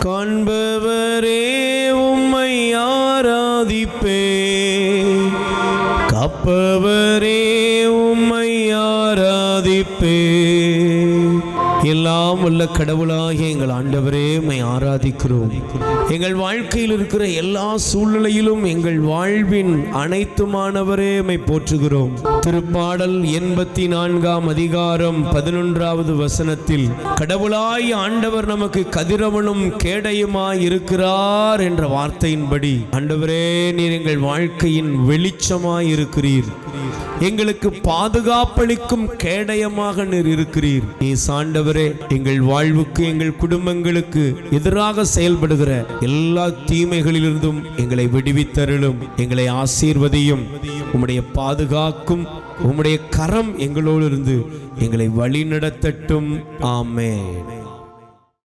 காண்பவரே உம்மை ஆராதிப்பே, காப்பவரே உம்மை ஆராதிப்பே. எல்லாம் உள்ள கடவுளாகிய எங்கள் ஆண்டவரே உம்மை ஆராதிக்கிறோம். எங்கள் வாழ்க்கையில் இருக்கிற எல்லா சூழ்நிலையிலும் எங்கள் வாழ்வின் அனைத்துமானவரே உம்மை போற்றுகிறோம். திருப்பாடல் 84 அதிகாரம் 11வது வசனத்தில் கடவுளாய் ஆண்டவர் நமக்கு கதிரவனும் கேடயமாய் இருக்கிறார் என்ற வார்த்தையின்படி, ஆண்டவரே நீர் எங்கள் வாழ்க்கையின் வெளிச்சமாய் இருக்கிறீர், எங்களுக்கு பாதுகாப்பளிக்கும் கேடயமாக நீர் இருக்கிறீர். நீ ஆண்டவரே எங்கள் வாழ்வுக்கு எங்கள் குடும்பங்களுக்கு எதிராக செயல்படுகிற எல்லா தீமைகளிலிருந்தும் எங்களை விடுவித்தருளும், எங்களை ஆசீர்வதியும். உம்முடைய பாதுகாக்கும் உம்முடைய கரம் எங்களோடு இருந்து எங்களை வழி நடத்தட்டும். ஆமென்.